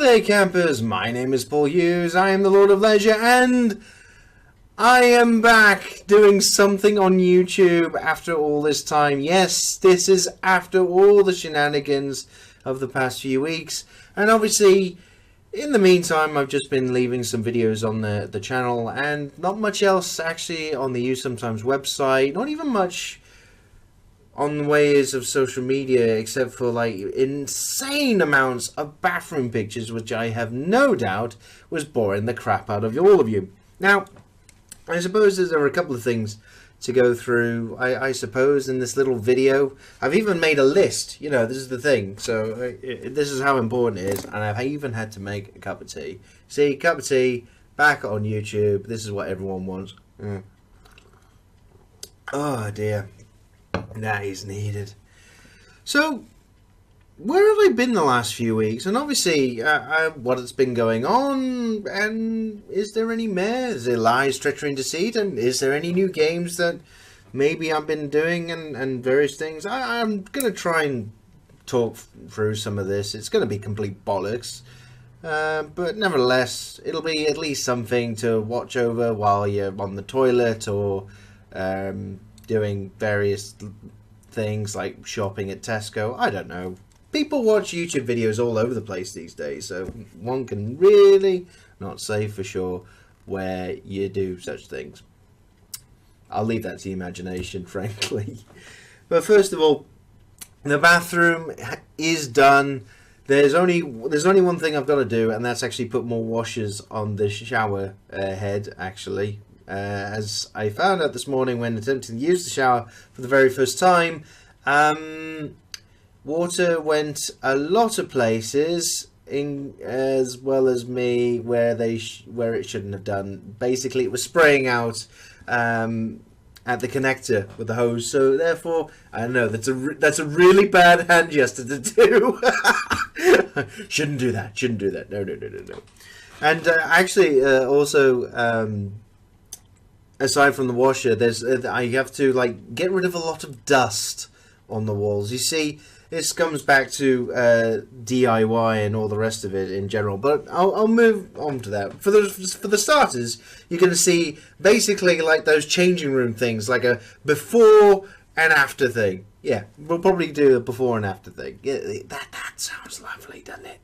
there, campers. My name is Paul Hughes. I am the Lord of Leisure, and I am back doing something on YouTube after all this time. Yes, this is after all the shenanigans of the past few weeks, and obviously, in the meantime, I've just been leaving some videos on the channel, and not much else actually on the You Sometimes website. Not even much on the ways of social media, except for like insane amounts of bathroom pictures, which I have no doubt was boring the crap out of all of you. Now, I suppose there are a couple of things to go through. I suppose in this little video, I've even made a list. You know, this is the thing. So this is how important it is, and I've even had to make a cup of tea. See, cup of tea back on YouTube. This is what everyone wants. Oh dear. That is needed. So, where have I been the last few weeks? And obviously, what has been going on? And is there any more? Is there lies, treachery, and deceit? And is there any new games that maybe I've been doing and various things? I'm going to try and talk through some of this. It's going to be complete bollocks. But nevertheless, it'll be at least something to watch over while you're on the toilet or doing various things like shopping at Tesco. I don't know. People watch YouTube videos all over the place these days, so one can really not say for sure where you do such things. I'll leave that to the imagination, frankly. But first of all, the bathroom is done. There's only one thing I've got to do, and that's actually put more washers on the shower head, actually. As I found out this morning when attempting to use the shower for the very first time, water went a lot of places, as well as me, where it shouldn't have done. Basically, it was spraying out at the connector with the hose. So therefore, I don't know. That's a really bad hand gesture to do. Shouldn't do that. Shouldn't do that. No. And actually, also. Aside from the washer, I have to like get rid of a lot of dust on the walls. You see, this comes back to DIY and all the rest of it in general. But I'll move on to that. For the starters, you're going to see basically like those changing room things, like a before and after thing. Yeah, we'll probably do a before and after thing. Yeah, that sounds lovely, doesn't it?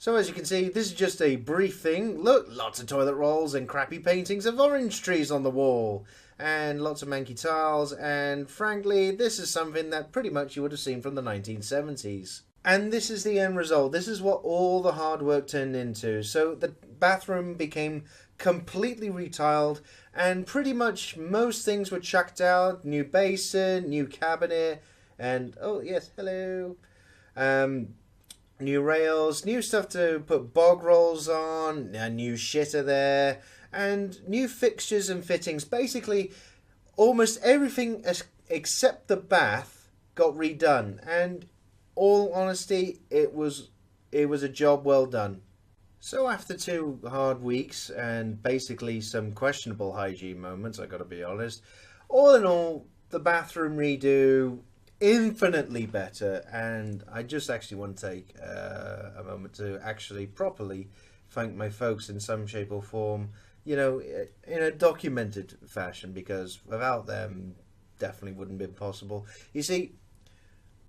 So as you can see, this is just a brief thing. Look, lots of toilet rolls and crappy paintings of orange trees on the wall. And lots of manky tiles. And frankly, this is something that pretty much you would have seen from the 1970s. And this is the end result. This is what all the hard work turned into. So the bathroom became completely retiled. And pretty much most things were chucked out. New basin, new cabinet. And, oh yes, hello. New rails, new stuff to put bog rolls on, a new shitter there, and new fixtures and fittings. Basically, almost everything except the bath got redone. And all honesty, it was a job well done. So after 2 hard weeks and basically some questionable hygiene moments, I gotta be honest, all in all, the bathroom redo infinitely better, and I just actually want to take a moment to actually properly thank my folks in some shape or form, you know, in a documented fashion, because without them definitely wouldn't have been possible. You see,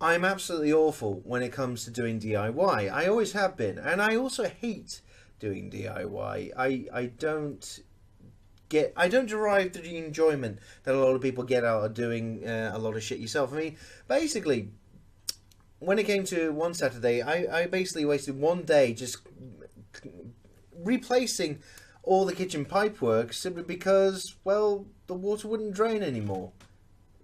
I'm absolutely awful when it comes to doing DIY. I always have been, and I also hate doing DIY. I don't derive the enjoyment that a lot of people get out of doing a lot of shit yourself. I mean, basically, when it came to one Saturday, I basically wasted one day just replacing all the kitchen pipework simply because, well, the water wouldn't drain anymore.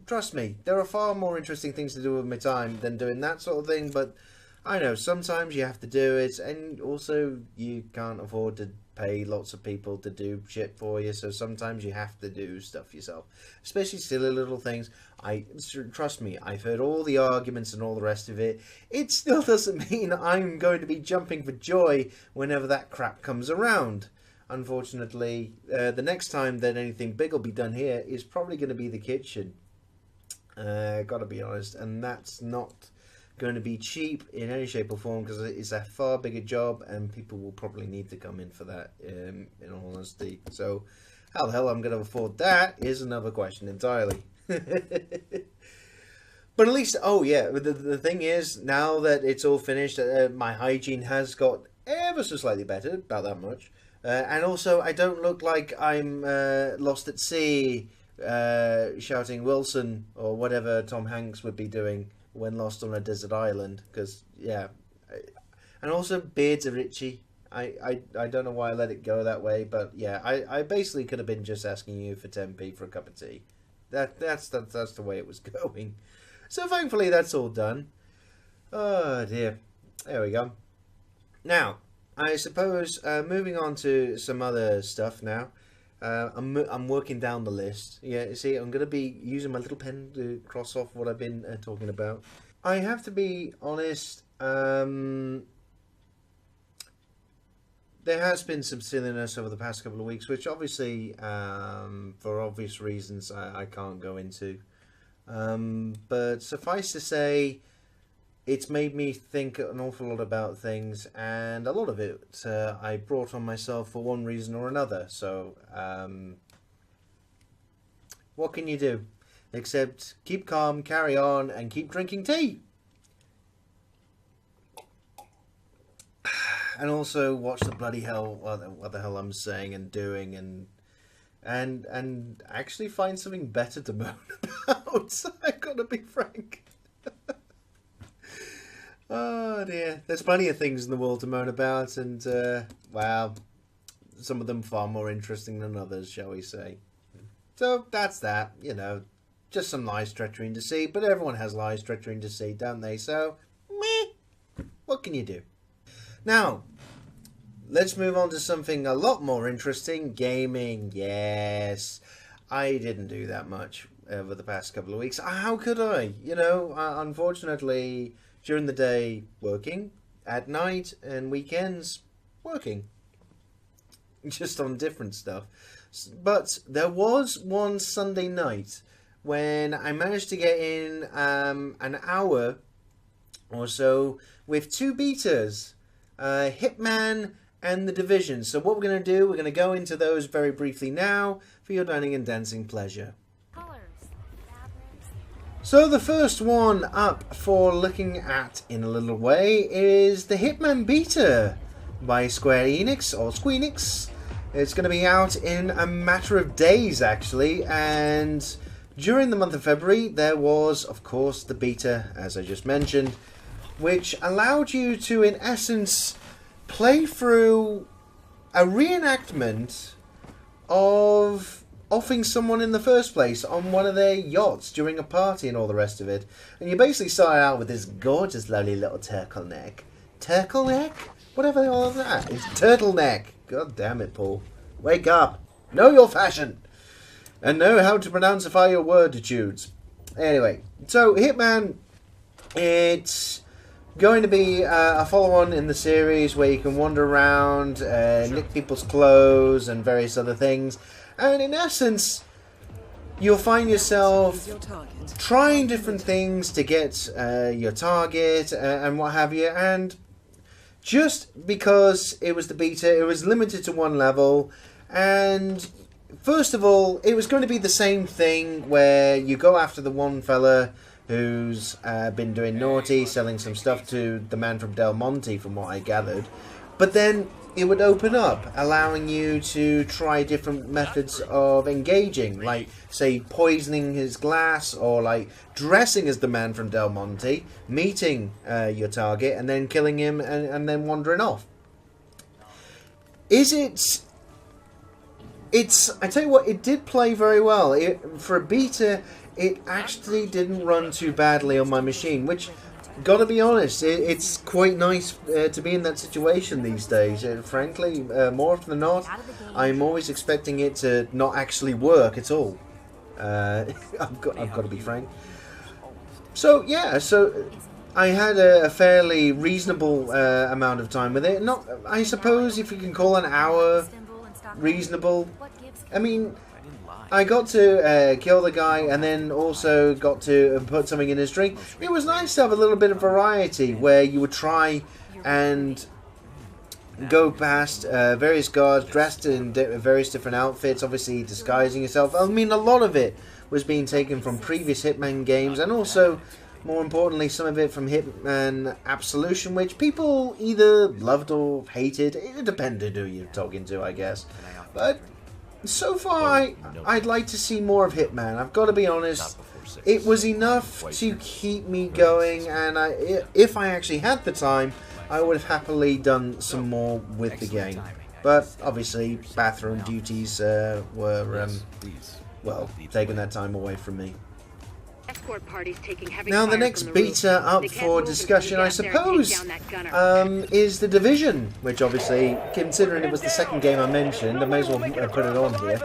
Trust me, there are far more interesting things to do with my time than doing that sort of thing, but I know sometimes you have to do it, and also you can't afford to pay lots of people to do shit for you, so sometimes you have to do stuff yourself, especially silly little things. Trust me, I've heard all the arguments and all the rest of it. It still doesn't mean I'm going to be jumping for joy whenever that crap comes around. Unfortunately, the next time that anything big will be done here is probably going to be the kitchen. Gotta be honest, and that's not going to be cheap in any shape or form, because it's a far bigger job and people will probably need to come in for that, in all honesty. So how the hell I'm going to afford that is another question entirely. But at least, oh yeah, the thing is, now that it's all finished, my hygiene has got ever so slightly better, about that much. And also, I don't look like I'm lost at sea, shouting Wilson, or whatever Tom Hanks would be doing when lost on a desert island. Because, yeah. And also, beards are itchy. I don't know why I let it go that way, but yeah, I basically could have been just asking you for 10p for a cup of tea. That's the way it was going. So thankfully that's all done. Oh dear. There we go. Now, I suppose moving on to some other stuff now. I'm working down the list. Yeah, see, I'm going to be using my little pen to cross off what I've been talking about. I have to be honest. There has been some silliness over the past couple of weeks, which obviously, for obvious reasons, I can't go into. But suffice to say, it's made me think an awful lot about things, and a lot of it I brought on myself for one reason or another. So, what can you do? Except keep calm, carry on, and keep drinking tea. And also watch the bloody hell, what the hell I'm saying and doing, and actually find something better to moan about. I've got to be frank. Oh dear, there's plenty of things in the world to moan about, and wow, some of them far more interesting than others, shall we say. So that's that, you know, just some lies, treachery, and deceit. But everyone has lies, treachery, and deceit, don't they? So, meh, what can you do? Now, let's move on to something a lot more interesting. Gaming. Yes, I didn't do that much over the past couple of weeks. How could I? You know, unfortunately, during the day working, at night and weekends working. Just on different stuff. But there was one Sunday night when I managed to get in an hour or so with two beaters. Hitman and The Division. So what we're going to do, we're going to go into those very briefly now for your dining and dancing pleasure. So the first one up for looking at in a little way is the Hitman beta by Square Enix, or Squeenix. It's going to be out in a matter of days actually, and during the month of February there was of course the beta, as I just mentioned, which allowed you to, in essence, play through a reenactment of offing someone in the first place on one of their yachts during a party and all the rest of it. And you basically start out with this gorgeous, lovely little turtleneck. Turtleneck? Whatever the hell is that? It's turtleneck. God damn it, Paul. Wake up. Know your fashion. And know how to pronounceify your worditudes. Anyway, so Hitman, it's going to be a follow-on in the series where you can wander around, nick people's clothes and various other things. And in essence, you'll find yourself trying different things to get your target and what have you. And just because it was the beta, it was limited to one level. And first of all, it was going to be the same thing where you go after the one fella who's been doing naughty, selling some stuff to the man from Del Monte, from what I gathered. But then it would open up, allowing you to try different methods of engaging, like, say, poisoning his glass, or like dressing as the man from Del Monte, meeting your target, and then killing him, and then wandering off. I tell you what, it did play very well. For a beta, it actually didn't run too badly on my machine, which, gotta be honest, it's quite nice to be in that situation these days. Frankly, more often than not, I'm always expecting it to not actually work at all. I've got to be frank. So yeah, so I had a fairly reasonable amount of time with it. Not, I suppose, if you can call an hour reasonable. I mean, I got to kill the guy and then also got to put something in his drink. It was nice to have a little bit of variety where you would try and go past various guards dressed in various different outfits, obviously disguising yourself. I mean, a lot of it was being taken from previous Hitman games, and also, more importantly, some of it from Hitman Absolution, which people either loved or hated. It depended who you're talking to, I guess. But so far, I'd like to see more of Hitman. I've got to be honest. It was enough to keep me going, and if I actually had the time, I would have happily done some more with the game. But obviously, bathroom duties were, well, taking that time away from me. Now, the next beta up for discussion, I suppose, is The Division, which obviously, considering it was the second game I mentioned, I may as well put it on here.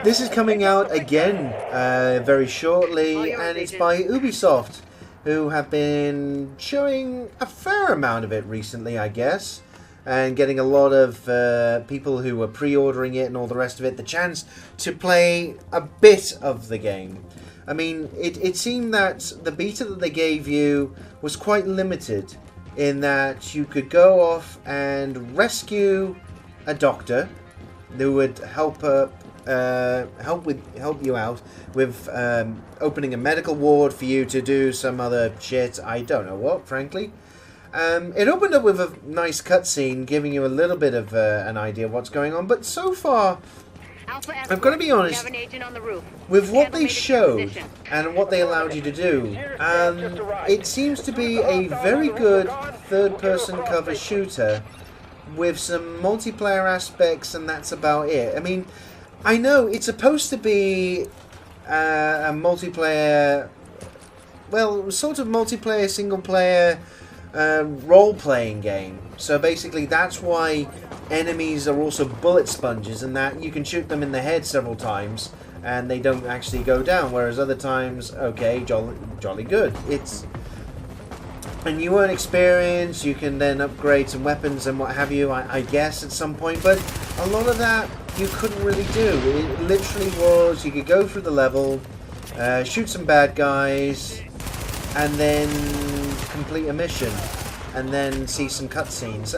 This is coming out again very shortly, and it's by Ubisoft, who have been showing a fair amount of it recently, I guess, and getting a lot of people who were pre-ordering it and all the rest of it the chance to play a bit of the game. I mean, it seemed that the beta that they gave you was quite limited in that you could go off and rescue a doctor who would help you out with opening a medical ward for you to do some other shit. I don't know what, frankly. It opened up with a nice cutscene, giving you a little bit of an idea of what's going on. But so far, I've got to be honest, with what they showed and what they allowed you to do, it seems to be a very good third-person cover shooter with some multiplayer aspects, and that's about it. I mean, I know it's supposed to be a multiplayer, well, sort of multiplayer, single-player role-playing game. So basically that's why enemies are also bullet sponges, and that you can shoot them in the head several times and they don't actually go down, whereas other times, okay, jolly good. And you earn experience, you can then upgrade some weapons and what have you, I guess, at some point, but a lot of that you couldn't really do. It literally was, you could go through the level, shoot some bad guys, and then complete a mission, and then see some cutscenes.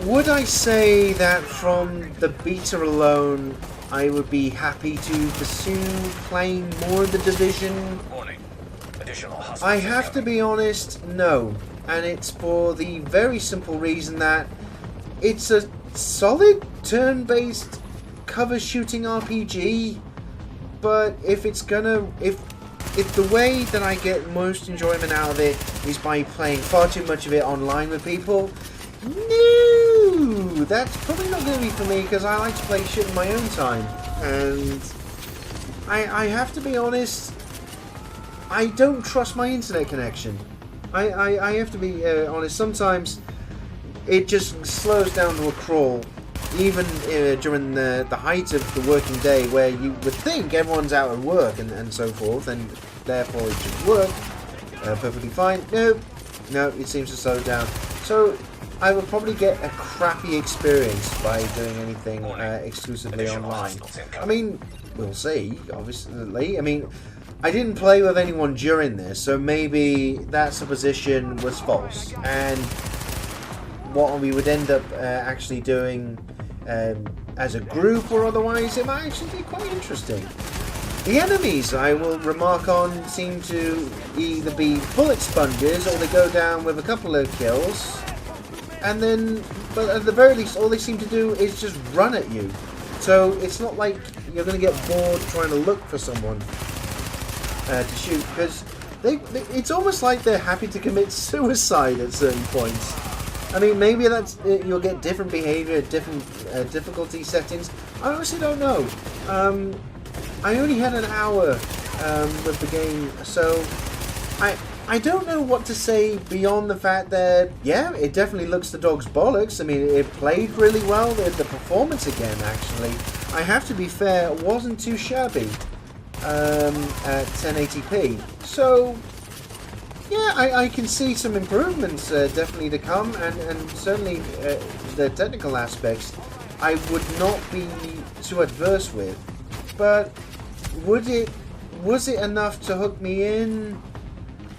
Would I say that from the beta alone, I would be happy to pursue playing more of The Division? I have to be honest, no. And it's for the very simple reason that it's a solid turn-based cover shooting RPG, but if the way that I get most enjoyment out of it is by playing far too much of it online with people, no, that's probably not going to be for me, because I like to play shit in my own time. And I have to be honest, I don't trust my internet connection. I have to be honest, sometimes it just slows down to a crawl, even during the height of the working day, where you would think everyone's out at work and so forth, and therefore it should work perfectly fine. No, it seems to slow down. So I will probably get a crappy experience by doing anything exclusively online. I mean, we'll see, obviously. I mean, I didn't play with anyone during this, so maybe that supposition was false. And what we would end up actually doing as a group or otherwise, it might actually be quite interesting. The enemies, I will remark on, seem to either be bullet sponges or they go down with a couple of kills, and then, but at the very least, all they seem to do is just run at you. So it's not like you're going to get bored trying to look for someone to shoot, because it's almost like they're happy to commit suicide at certain points. I mean, maybe that's you'll get different behavior, different difficulty settings. I honestly don't know. I only had an hour with the game, so I don't know what to say beyond the fact that, yeah, it definitely looks the dog's bollocks. I mean, it played really well. The performance again, actually, I have to be fair, wasn't too shabby at 1080p. So, yeah, I can see some improvements definitely to come, and certainly the technical aspects I would not be too adverse with. But was it enough to hook me in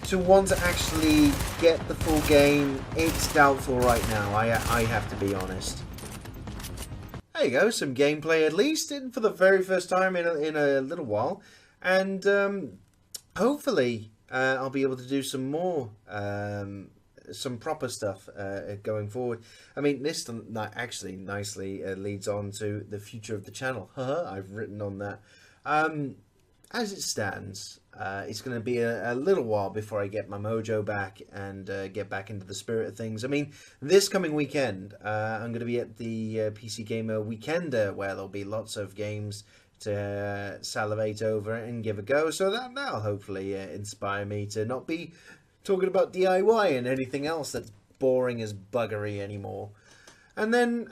to want to actually get the full game? It's doubtful right now. I have to be honest. There you go, some gameplay at least, in for the very first time in a little while, and hopefully I'll be able to do some more, some proper stuff going forward. I mean, this actually nicely leads on to the future of the channel. I've written on that. As it stands, it's going to be a little while before I get my mojo back and get back into the spirit of things. I mean, this coming weekend, I'm going to be at the PC Gamer Weekender, where there'll be lots of games to salivate over and give a go. So that'll hopefully inspire me to not be talking about DIY and anything else that's boring as buggery anymore. And then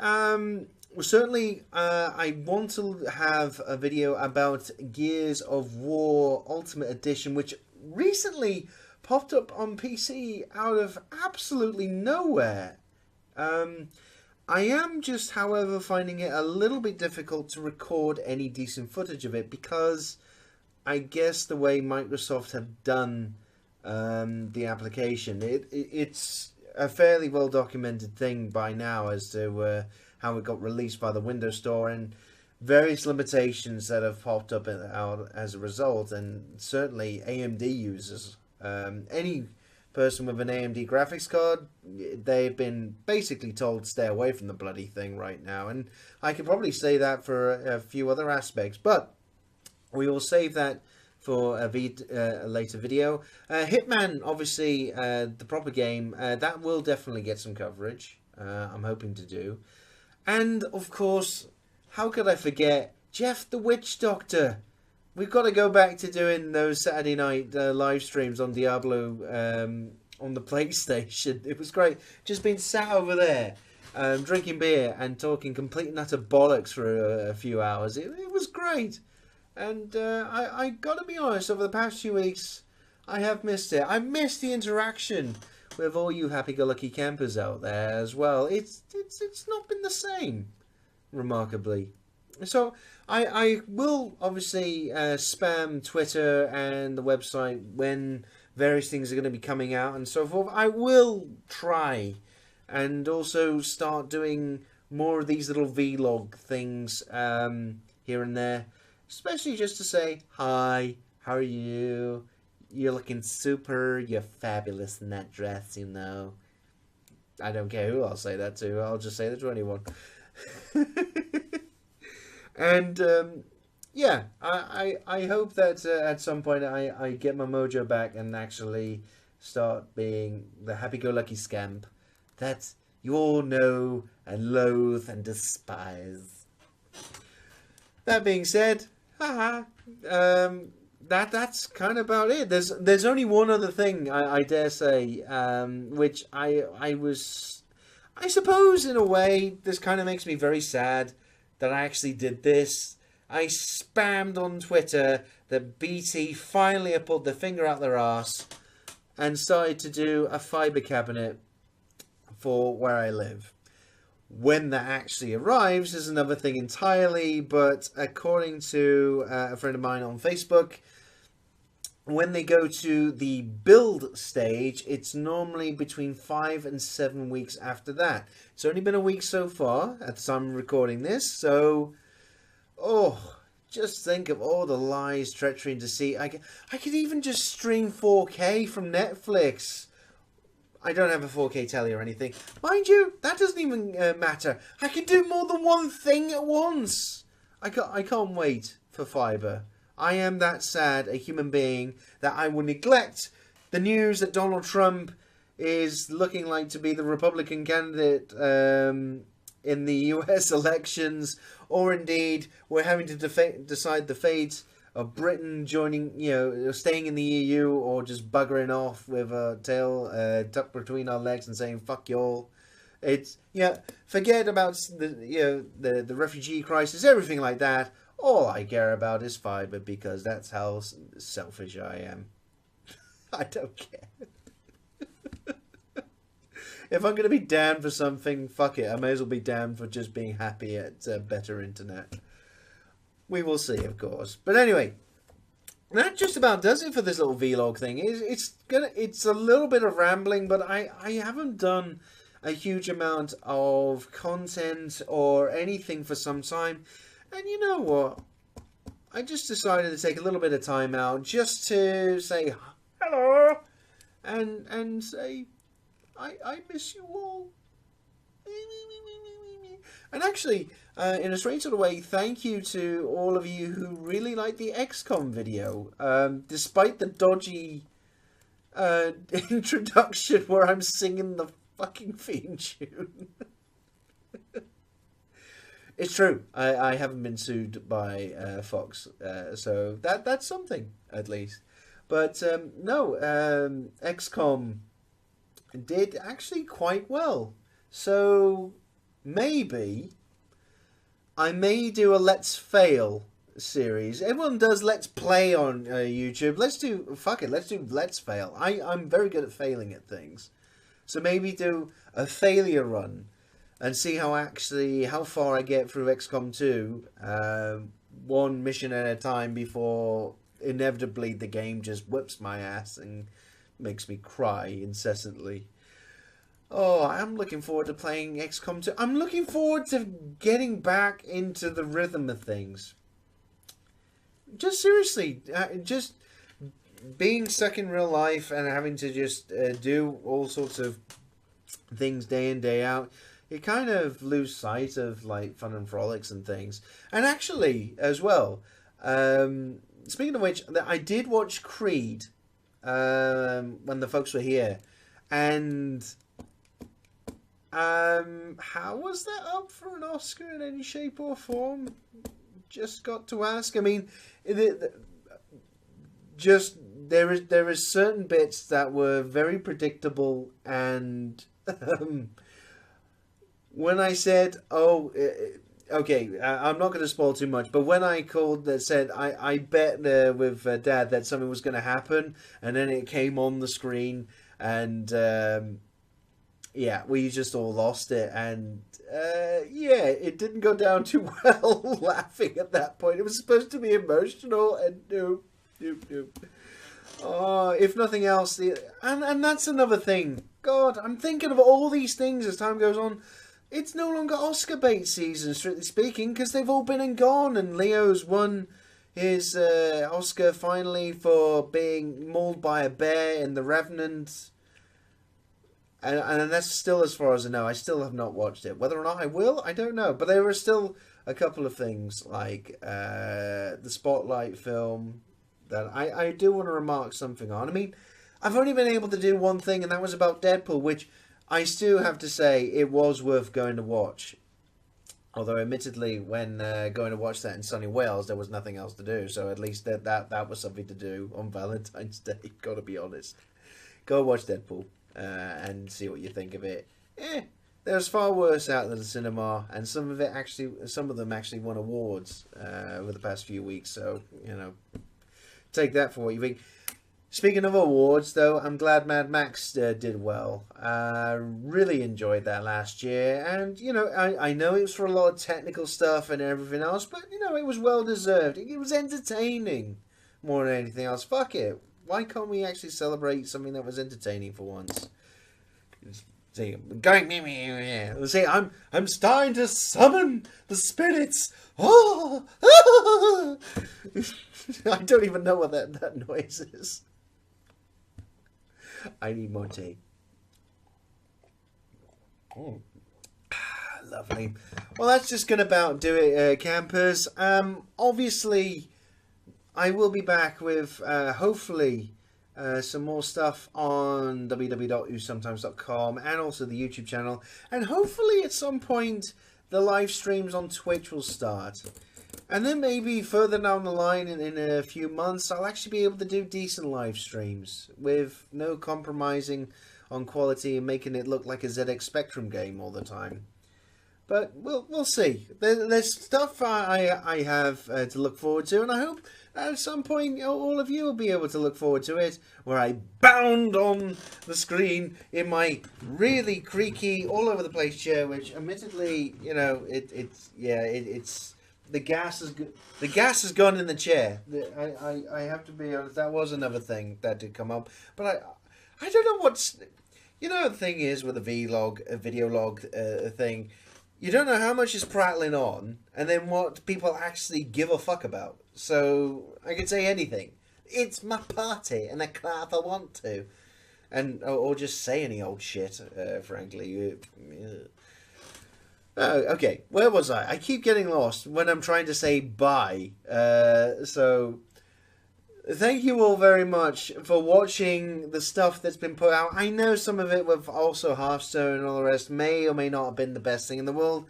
certainly, I want to have a video about Gears of War Ultimate Edition, which recently popped up on PC out of absolutely nowhere. I am just, however, finding it a little bit difficult to record any decent footage of it, because I guess the way Microsoft have done the application, it's a fairly well documented thing by now as to how it got released by the Windows Store, and various limitations that have popped up out as a result. And certainly AMD users, any person with an AMD graphics card, they've been basically told to stay away from the bloody thing right now. And I could probably say that for a few other aspects, but we will save that for a later video. Hitman, obviously, the proper game, that will definitely get some coverage. I'm hoping to do. And, of course, how could I forget Jeff the Witch Doctor? We've got to go back to doing those Saturday night live streams on Diablo on the PlayStation. It was great. Just being sat over there, drinking beer and talking complete and utter bollocks for a few hours. It was great. And I got to be honest, over the past few weeks, I have missed it. I missed the interaction with all you happy-go-lucky campers out there as well. It's not been the same, remarkably. So I will obviously spam Twitter and the website when various things are going to be coming out and so forth. I will try and also start doing more of these little vlog things here and there, especially just to say hi, how are you? You're looking super, you're fabulous in that dress, you know. I don't care who I'll say that to, I'll just say that to anyone. And, yeah, I hope that at some point I get my mojo back and actually start being the happy-go-lucky scamp that you all know and loathe and despise. That being said, haha, that's kind of about it. There's only one other thing I dare say, which I suppose in a way this kind of makes me very sad that I actually did this. I spammed on Twitter that BT finally have pulled their finger out their arse and started to do a fibre cabinet for where I live. When that actually arrives is another thing entirely, but according to a friend of mine on Facebook, when they go to the build stage, it's normally between 5 and 7 weeks after that. It's only been a week so far at the time of recording this, so just think of all the lies, treachery, and deceit. I could even just stream 4K from Netflix. I don't have a 4K telly or anything. Mind you, that doesn't even matter. I can do more than one thing at once. I can't wait for fibre. I am that sad a human being that I will neglect the news that Donald Trump is looking like to be the Republican candidate in the US elections, or indeed we're having to decide the fate of Britain joining, staying in the EU or just buggering off with a tail tucked between our legs and saying fuck y'all. It's forget about the refugee crisis, everything like that. All I care about is fibre, because that's how selfish I am. I don't care. If I'm going to be damned for something, fuck it. I may as well be damned for just being happy at better internet. We will see, of course. But anyway, that just about does it for this little vlog thing. It's a little bit of rambling, but I haven't done a huge amount of content or anything for some time. And you know what? I just decided to take a little bit of time out just to say hello and say I miss you all. And actually, in a strange sort of way, thank you to all of you who really liked the XCOM video. Despite the dodgy introduction where I'm singing the fucking theme tune. It's true. I haven't been sued by Fox, so that's something, at least. But no, XCOM did actually quite well. So maybe I may do a Let's Fail series. Everyone does Let's Play on YouTube. Let's do, fuck it, let's do Let's Fail. I'm very good at failing at things. So maybe do a failure run and see how far I get through XCOM 2, one mission at a time before inevitably the game just whips my ass and makes me cry incessantly. Oh, I'm looking forward to playing XCOM 2. I'm looking forward to getting back into the rhythm of things. Just seriously, just being stuck in real life and having to just do all sorts of things day in, day out, you kind of lose sight of like fun and frolics and things. And actually, as well, speaking of which, I did watch Creed when the folks were here, and how was that up for an Oscar in any shape or form? Just got to ask. I mean, just there is certain bits that were very predictable, and when I said, oh, okay, I'm not going to spoil too much, but when I called that said, I bet with Dad that something was going to happen, and then it came on the screen, and yeah, we just all lost it, and yeah, it didn't go down too well laughing at that point. It was supposed to be emotional, and nope. Oh, if nothing else, and that's another thing. God, I'm thinking of all these things as time goes on. It's no longer Oscar bait season, strictly speaking, because they've all been and gone, and Leo's won his Oscar finally for being mauled by a bear in The Revenant. And that's still as far as I know. I still have not watched it. Whether or not I will, I don't know. But there are still a couple of things, like the Spotlight film, that I do want to remark something on. I mean, I've only been able to do one thing, and that was about Deadpool, which I still have to say it was worth going to watch. Although, admittedly, when going to watch that in sunny Wales, there was nothing else to do. So at least that was something to do on Valentine's Day. Gotta be honest. Go watch Deadpool and see what you think of it. There's far worse out than the cinema, and some of them actually won awards over the past few weeks. So you know, take that for what you think. Speaking of awards, though, I'm glad Mad Max did well. Really enjoyed that last year. And, you know, I know it was for a lot of technical stuff and everything else, but, you know, it was well-deserved. It was entertaining more than anything else. Fuck it. Why can't we actually celebrate something that was entertaining for once? See, I'm starting to summon the spirits. Oh! I don't even know what that noise is. I need more tea. Oh. Lovely. Well, that's just going to about do it, campers. Obviously, I will be back with, hopefully, some more stuff on www.whosometimes.com and also the YouTube channel. And hopefully, at some point, the live streams on Twitch will start. And then maybe further down the line in a few months, I'll actually be able to do decent live streams with no compromising on quality and making it look like a ZX Spectrum game all the time. But we'll see. There's stuff I have to look forward to, and I hope at some point all of you will be able to look forward to it, where I bound on the screen in my really creaky, all over the place chair, which admittedly, you know, it's the gas has gone in the chair. I have to be honest, that was another thing that did come up, but I don't know what's, you know, the thing is with a video log thing. You don't know how much is prattling on, and then what people actually give a fuck about. So I can say anything. It's my party, and I clap if I want to, and or just say any old shit. Frankly. Oh, okay. Where was I? I keep getting lost when I'm trying to say bye. So. Thank you all very much for watching the stuff that's been put out. I know some of it with also Hearthstone and all the rest may or may not have been the best thing in the world,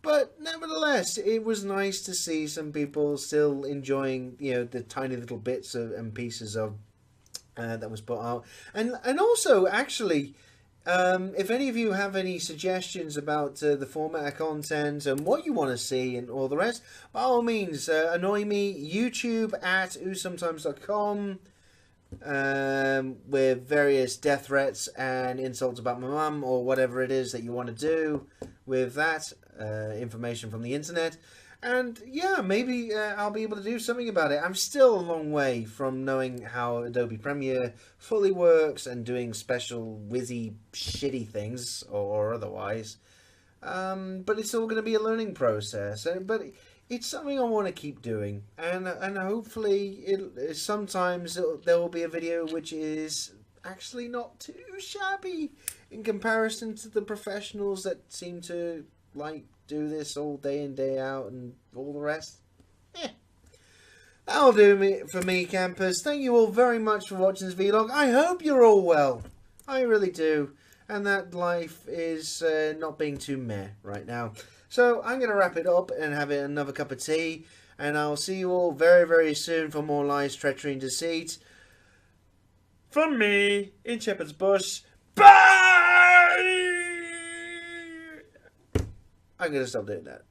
but nevertheless, it was nice to see some people still enjoying, you know, the tiny little bits and pieces of that was put out, and also actually. If any of you have any suggestions about the format of content and what you want to see and all the rest, by all means, annoy me. YouTube at oosometimes.com with various death threats and insults about my mum or whatever it is that you want to do with that information from the internet. And yeah, maybe I'll be able to do something about it. I'm still a long way from knowing how Adobe Premiere fully works and doing special whizzy shitty things or otherwise. But it's all going to be a learning process. But it's something I want to keep doing. And hopefully sometimes there will be a video which is actually not too shabby in comparison to the professionals that seem to like do this all day in, day out, and all the rest. That'll do for me, campers. Thank you all very much for watching this vlog. I hope you're all well. I really do. And that life is not being too meh right now. So I'm going to wrap it up and have another cup of tea. And I'll see you all very, very soon for more lies, treachery, and deceit. From me, in Shepherd's Bush. Bye! I'm going to stop doing that.